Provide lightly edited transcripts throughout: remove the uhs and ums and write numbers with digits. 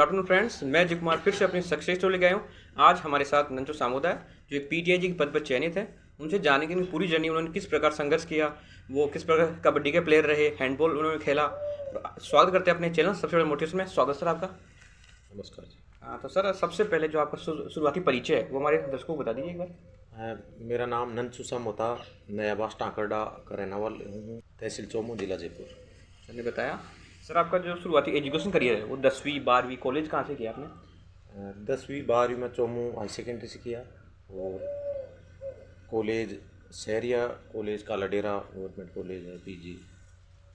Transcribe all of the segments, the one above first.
Good afternoon friends, मैं अजय कुमार फिर से अपनी सक्सेस स्टोरी लेके आया हूँ। आज हमारे साथ नंचू सामोदा है जो एक पीटीआईजी के पद पर चयनित है। उनसे जानने की पूरी जर्नी, उन्होंने किस प्रकार संघर्ष किया, वो किस प्रकार कबड्डी के प्लेयर रहे, हैंडबॉल उन्होंने खेला। स्वागत करते हैं अपने चैनल सबसे बड़े मोटिव्स में। स्वागत सर आपका। नमस्कार जी। हाँ तो सर, सबसे पहले जो आपका शुरुआती परिचय है वो हमारे दर्शकों को बता दीजिए एक बार। मेरा नाम नंचू सामोदा, नयाबास टाकरडा का रहने वाला हूँ, तहसील चौमू, जिला जयपुर। सर ने बताया। सर आपका जो शुरुआती एजुकेशन करियर है वो 10वीं 12वीं कॉलेज कहाँ से किया आपने? 10वीं 12वीं में चौमू हाई सेकेंडरी से किया और कॉलेज शहरिया कॉलेज काला डेरा गवर्नमेंट कॉलेज है पीजी,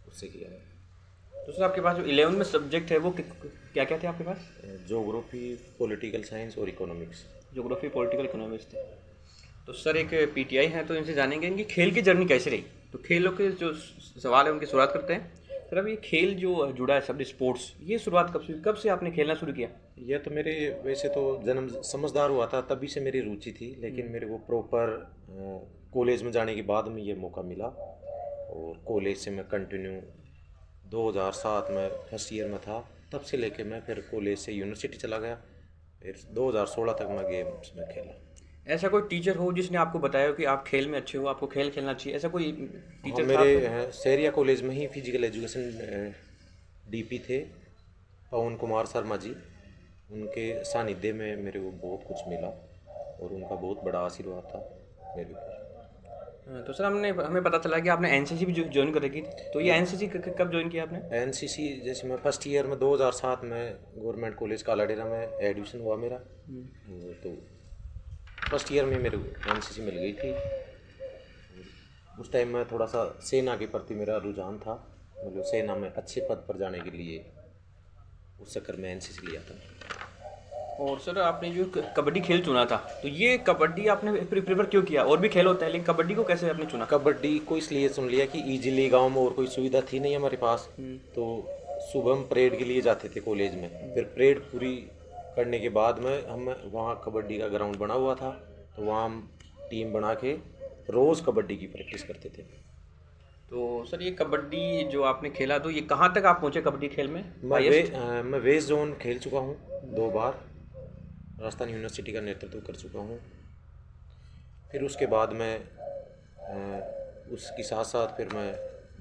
उससे किया है। तो सर आपके पास जो 11 में सब्जेक्ट है वो क्या क्या थे आपके पास? ज्योग्राफी, पॉलिटिकल साइंस और इकोनॉमिक्स। ज्योग्राफी, पॉलिटिकल, इकोनॉमिक्स थे। तो सर एक पीटीआई हैं तो इनसे जानेंगे इनकी खेल की जर्नी कैसे रही। तो खेलों के जो सवाल है उनकी शुरुआत करते हैं। सर अब ये खेल जो जुड़ा है शब्द स्पोर्ट्स, ये शुरुआत कब से आपने खेलना शुरू किया? यह तो मेरे वैसे तो जन्म समझदार हुआ था तभी से मेरी रुचि थी, लेकिन मेरे को प्रॉपर कॉलेज में जाने के बाद में ये मौका मिला और कॉलेज से मैं कंटिन्यू 2007 में फर्स्ट ईयर में था, तब से लेके मैं फिर कॉलेज से यूनिवर्सिटी चला गया, फिर 2016 तक मैं गेम्स में खेला। ऐसा कोई टीचर हो जिसने आपको बताया हो कि आप खेल में अच्छे हो, आपको खेल खेलना चाहिए, ऐसा कोई टीचर था? मेरे शहरिया कॉलेज में ही फिजिकल एजुकेशन डीपी थे पवन कुमार शर्मा जी, उनके सानिध्य में मेरे को बहुत कुछ मिला और उनका बहुत बड़ा आशीर्वाद था मेरे ऊपर। तो सर हमें पता चला कि आपने एनसीसी भी ज्वाइन करेगी, तो ये एनसीसी कब ज्वाइन किया आपने? एनसीसी जैसे मैं फर्स्ट ईयर में 2007 में गवर्नमेंट कॉलेज कालाडेरा में एडमिशन हुआ मेरा, तो फर्स्ट ईयर में मेरे को एनसीसी मिल गई थी। उस टाइम में थोड़ा सा सेना के प्रति मेरा रुझान था, मतलब सेना में अच्छे पद पर जाने के लिए, उस चक्कर में एनसीसी लिया था। और सर आपने जो कबड्डी खेल चुना था, तो ये कबड्डी आपने प्रेफर क्यों किया? और भी खेल होता है लेकिन कबड्डी को कैसे आपने चुना? कबड्डी को इसलिए चुन लिया कि इजीली गांव में और कोई सुविधा थी नहीं हमारे पास, तो सुबह हम परेड के लिए जाते थे कॉलेज में, फिर परेड पूरी करने के बाद में हम वहाँ कबड्डी का ग्राउंड बना हुआ था, तो वहाँ हम टीम बना के रोज़ कबड्डी की प्रैक्टिस करते थे। तो सर ये कबड्डी जो आपने खेला, तो ये कहाँ तक आप पहुँचे कबड्डी खेल में? मैं वेस्ट जोन खेल चुका हूँ 2 बार, राजस्थान यूनिवर्सिटी का नेतृत्व कर चुका हूँ। फिर उसके बाद मैं उसके साथ साथ फिर मैं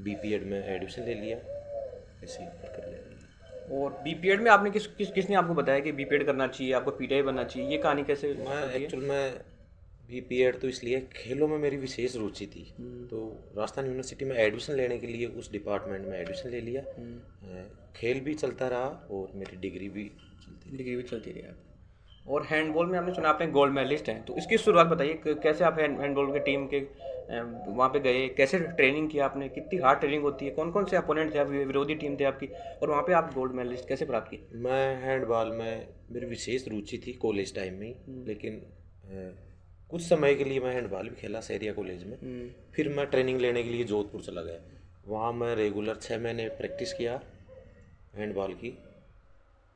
बीपीएड में एडमिशन ले लिया, ऐसे कर लिया। और बीपीएड में आपने किसने आपको बताया कि बीपीएड करना चाहिए, आपको पीटीआई बनना चाहिए, ये कहानी कैसे? मैं एक्चुअल में बीपीएड तो इसलिए खेलों में मेरी विशेष रुचि थी, तो राजस्थान यूनिवर्सिटी में एडमिशन लेने के लिए उस डिपार्टमेंट में एडमिशन ले लिया। खेल भी चलता रहा और मेरी डिग्री भी चलती रही आप। और हैंडबॉल में आपने सुना आपने गोल्ड मेडलिस्ट हैं, तो इसकी शुरुआत बताइए कैसे आप हैंडबॉल के टीम के वहाँ पे गए, कैसे ट्रेनिंग किया आपने, कितनी हार्ड ट्रेनिंग होती है, कौन कौन से अपोनेंट थे, आप विरोधी टीम थे आपकी, और वहाँ पे आप गोल्ड मेडलिस्ट कैसे प्राप्त की? मैं हैंडबॉल में मेरी विशेष रुचि थी कॉलेज टाइम में, लेकिन कुछ समय के लिए मैं हैंडबॉल भी खेला शहरिया कॉलेज में। फिर मैं ट्रेनिंग लेने के लिए जोधपुर चला गया, वहाँ मैं रेगुलर 6 महीने प्रैक्टिस किया हैंडबॉल की,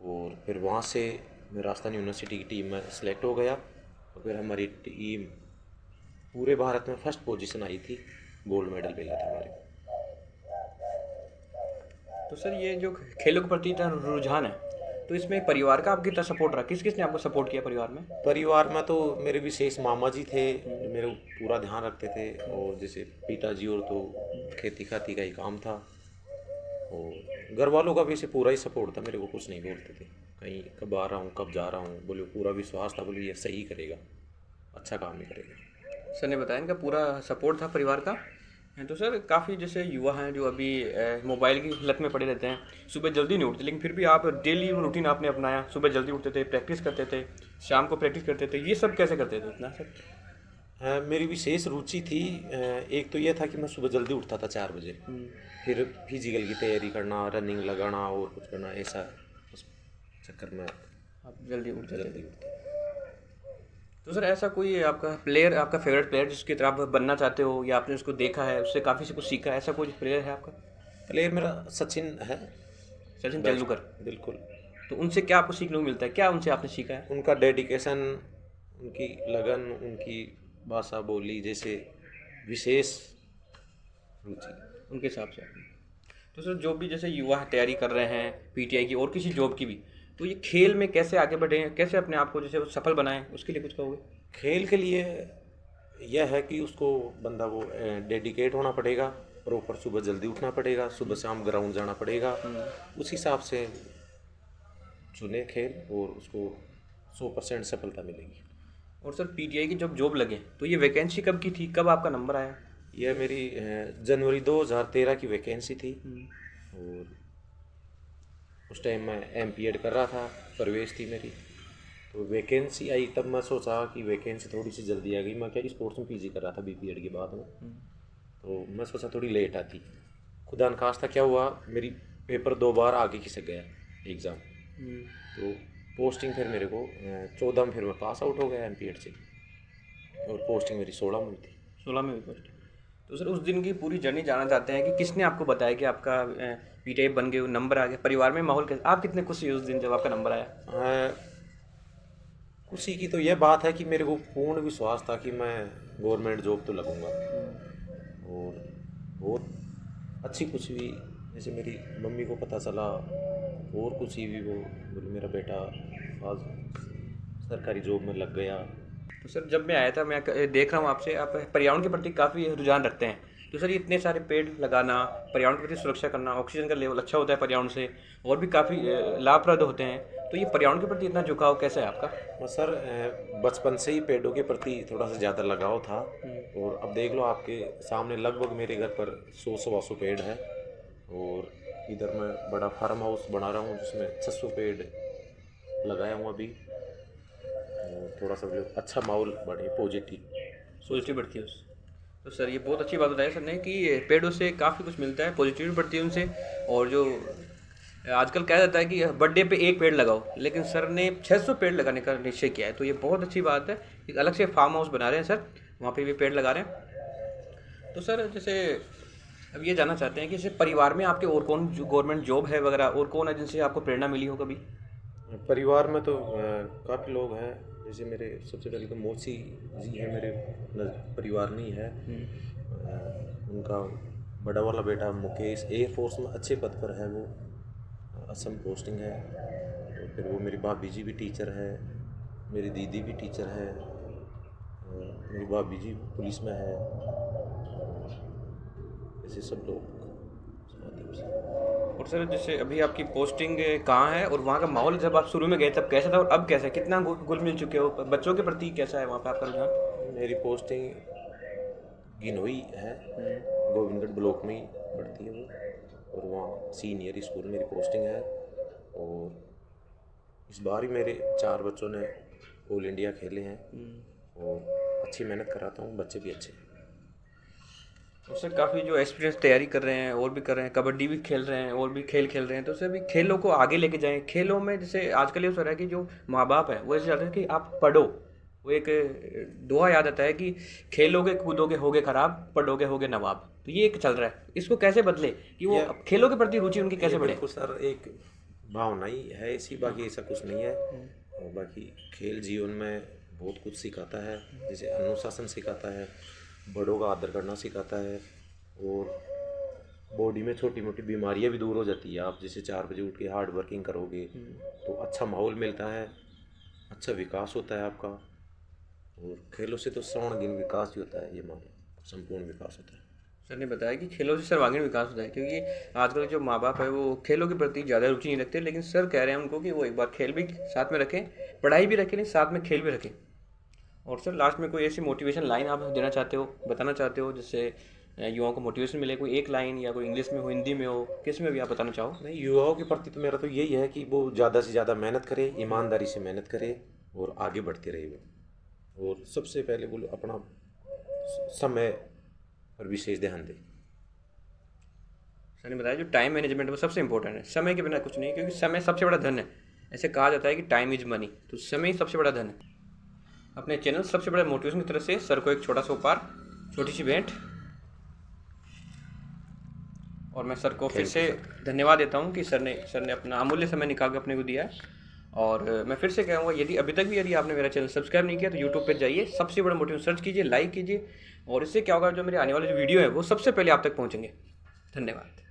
और फिर वहाँ से मैं राजस्थान यूनिवर्सिटी की टीम में सिलेक्ट हो गया, और फिर हमारी टीम पूरे भारत में फर्स्ट पोजीशन आई थी, गोल्ड मेडल मिला था हमारे। तो सर ये जो खेलों के प्रति इतना रुझान है, तो इसमें परिवार का आपकी कितना सपोर्ट रहा? किसने आपको सपोर्ट किया परिवार में? परिवार में तो मेरे विशेष मामा जी थे, मेरे पूरा ध्यान रखते थे, और जैसे पिताजी और तो खेती खाती का ही काम था, और घर वालों का भी इसे पूरा ही सपोर्ट था, मेरे को कुछ नहीं बोलते थे, कहीं कब आ रहा हूँ कब जा रहा हूँ, बोले पूरा विश्वास था, बोले ये सही करेगा, अच्छा काम ही करेगा। सर ने बताया इनका पूरा सपोर्ट था परिवार का। तो सर काफ़ी जैसे युवा हैं जो अभी मोबाइल की लत में पड़े रहते हैं, सुबह जल्दी नहीं उठते, लेकिन फिर भी आप डेली रूटीन आपने अपनाया, सुबह जल्दी उठते थे, प्रैक्टिस करते थे, शाम को प्रैक्टिस करते थे, ये सब कैसे करते थे इतना सर? मेरी विशेष रुचि थी, एक तो ये था कि मैं सुबह जल्दी उठता था 4 बजे, फिर फिजिकल की तैयारी करना, रनिंग लगाना और कुछ करना, ऐसा उस चक्कर में आप जल्दी उठते थे। तो सर ऐसा कोई आपका प्लेयर, आपका फेवरेट प्लेयर जिसकी तरह आप बनना चाहते हो, या आपने उसको देखा है, उससे काफ़ी से कुछ सीखा है, ऐसा कोई प्लेयर है आपका? प्लेयर मेरा सचिन है, सचिन तेंदुलकर। बिल्कुल। तो उनसे क्या आपको सीखने को मिलता है, क्या उनसे आपने सीखा है? उनका डेडिकेशन, उनकी लगन, उनकी भाषा बोली जैसे विशेष रुचि उनके हिसाब से। तो सर जो भी जैसे युवा तैयारी कर रहे हैं पीटीआई की और किसी जॉब की भी, तो ये खेल में कैसे आगे बढ़े हैं, कैसे अपने आप को जैसे सफल बनाएं, उसके लिए कुछ कहोगे? खेल के लिए यह है कि उसको बंदा वो डेडिकेट होना पड़ेगा, प्रॉपर सुबह जल्दी उठना पड़ेगा, सुबह शाम ग्राउंड जाना पड़ेगा, उस हिसाब से चुने खेल और उसको 100% सफलता मिलेगी। और सर पीटीआई की जब जॉब लगे तो ये वैकेंसी कब की थी, कब आपका नंबर आया? यह मेरी जनवरी 2013 की वैकेंसी थी और उस टाइम मैं एमपीएड कर रहा था, प्रवेश थी मेरी, तो वैकेंसी आई तब मैं सोचा कि वैकेंसी थोड़ी सी जल्दी आ गई। मैं क्या स्पोर्ट्स में पीजी कर रहा था बीपीएड के बाद में, तो मैं सोचा थोड़ी लेट आती। खुदा न खास्ता क्या हुआ, मेरी पेपर 2 बार आगे खिसक गया एग्ज़ाम, तो पोस्टिंग फिर मेरे को 14 में फिर मैं पास आउट हो गया एमपीएड से और पोस्टिंग मेरी 16 में हुई थी। 16 में भी पोस्ट। तो सर उस दिन की पूरी जर्नी जानना चाहते हैं कि किसने आपको बताया कि आपका पीटीआई बन गए, नंबर आ गया, परिवार में माहौल कैसा, आप कितने खुश हुए उस दिन जब आपका नंबर आया? खुशी की तो यह बात है कि मेरे को पूर्ण विश्वास था कि मैं गवर्नमेंट जॉब तो लगूंगा और बहुत अच्छी खुशी हुई। जैसे मेरी मम्मी को पता चला और खुशी हुई, वो बोले मेरा बेटा आज सरकारी जॉब में लग गया। तो सर जब मैं आया था, मैं देख रहा हूँ आपसे, आप पर्यावरण के प्रति काफ़ी रुझान रखते हैं। तो सर ये इतने सारे पेड़ लगाना, पर्यावरण के प्रति सुरक्षा करना, ऑक्सीजन का लेवल अच्छा होता है पर्यावरण से, और भी काफ़ी लाभप्रद होते हैं, तो ये पर्यावरण के प्रति इतना झुकाव कैसे है आपका? सर बचपन से ही पेड़ों के प्रति थोड़ा सा ज़्यादा लगाव था और अब देख लो आपके सामने लगभग मेरे घर पर 100-125 पेड़ है और इधर मैं बड़ा फार्म हाउस बना रहा हूँ जिसमें 600 पेड़ लगाया हूँ अभी। थोड़ा सा जो अच्छा माहौल बढ़े, पॉजिटिव बढ़ती है उससे। तो सर ये बहुत अच्छी बात बताई सर ने कि पेड़ों से काफ़ी कुछ मिलता है, पॉजिटिविटी बढ़ती है उनसे। और जो आजकल कहा जाता है कि बर्थडे पे एक पेड़ लगाओ, लेकिन सर ने 600 पेड़ लगाने का निश्चय किया है, तो ये बहुत अच्छी बात है। एक अलग से फार्म हाउस बना रहे हैं सर, वहाँ पे भी पेड़ लगा रहे हैं। तो सर जैसे अब ये जानना चाहते हैं कि जैसे परिवार में आपके और कौन जो गवर्नमेंट जॉब है वगैरह, और कौन है जिनसे आपको प्रेरणा मिली हो कभी? परिवार में तो काफ़ी लोग हैं। जैसे मेरे सबसे पहले तो मौसी जी है, मेरे परिवार में ही है। उनका बड़ा वाला बेटा मुकेश एयरफोर्स में अच्छे पद पर है, वो असम पोस्टिंग है। और फिर वो मेरी भाभी जी भी टीचर है, मेरी दीदी भी टीचर है, मेरी भाभी जी पुलिस में है। ऐसे सब लोग। और सर जैसे अभी आपकी पोस्टिंग कहाँ है, और वहाँ का माहौल जब आप शुरू में गए तब कैसा था, और अब कैसा है, कितना घुल मिल चुके हो, बच्चों के प्रति कैसा है वहाँ पे आपका रुझान? मेरी पोस्टिंग गिनोई है, गोविंदगढ़ ब्लॉक में ही पड़ती है वो, और वहाँ सीनियर स्कूल मेरी पोस्टिंग है। और इस बार ही मेरे 4 बच्चों ने ऑल इंडिया खेले हैं और अच्छी मेहनत कराता हूँ, बच्चे भी अच्छे हैं। तो सर काफ़ी जो एक्सपीरियंस तैयारी कर रहे हैं और भी कर रहे हैं, कबड्डी भी खेल रहे हैं और भी खेल खेल रहे हैं, तो सर भी खेलों को आगे लेके जाएं। खेलों में जैसे आजकल ये हो रहा है कि जो माँ बाप है वो ऐसे चाहते हैं कि आप पढ़ो, वो एक दुआ याद आता है कि खेलोगे कूदोगे होगे खराब, पढ़ोगे होगे नवाब। तो ये एक चल रहा है, इसको कैसे बदले कि वो खेलों के प्रति रुचि उनकी कैसे बढ़े? बिल्कुल सर, एक भावना ही है इसी, बाकी ऐसा कुछ नहीं है। और बाकी खेल जीवन में बहुत कुछ सिखाता है, जैसे अनुशासन सिखाता है, बड़ों का आदर करना सिखाता है, और बॉडी में छोटी मोटी बीमारियां भी दूर हो जाती है। आप जैसे 4 बजे उठ के हार्ड वर्किंग करोगे तो अच्छा माहौल मिलता है, अच्छा विकास होता है आपका। और खेलों से तो सर्वांगीण विकास भी होता है, ये मानो संपूर्ण विकास होता है। सर ने बताया कि खेलों से सर्वांगीण विकास होता है, क्योंकि आजकल जो माँ बाप है वो खेलों के प्रति ज़्यादा रुचि नहीं रखते, लेकिन सर कह रहे हैं उनको कि वो एक बार खेल भी साथ में रखें, पढ़ाई भी रखें, नहीं साथ में खेल भी रखें। और सर लास्ट में कोई ऐसी मोटिवेशन लाइन आप देना चाहते हो, बताना चाहते हो, जिससे युवाओं को मोटिवेशन मिले, कोई एक लाइन, या कोई इंग्लिश में हो, हिंदी में हो, किस में भी आप बताना चाहो? नहीं, युवाओं के प्रति तो मेरा तो यही है कि वो ज़्यादा से ज़्यादा मेहनत करे, ईमानदारी से मेहनत करे और आगे बढ़ते रहे वो। और सबसे पहले बोलो अपना समय पर विशेष ध्यान दें। सर ने बताया जो टाइम मैनेजमेंट वो सबसे इंपॉर्टेंट है, समय के बिना कुछ नहीं, क्योंकि समय सबसे बड़ा धन है। ऐसे कहा जाता है कि टाइम इज मनी, तो समय ही सबसे बड़ा धन है। अपने चैनल सबसे बड़ा मोटिवेशन की तरफ से सर को एक छोटा सा उपहार, छोटी सी भेंट। और मैं सर को फिर से धन्यवाद देता हूं कि सर ने अपना अमूल्य समय निकाल कर अपने को दिया है। और मैं फिर से कहूँगा, यदि अभी तक भी आपने मेरा चैनल सब्सक्राइब नहीं किया तो यूट्यूब पर जाइए, सबसे बड़ा मोटिवेशन सर्च कीजिए, लाइक कीजिए, और इससे क्या होगा, जो मेरे आने वाले जो वीडियो है वो सबसे पहले आप तक पहुँचेंगे। धन्यवाद।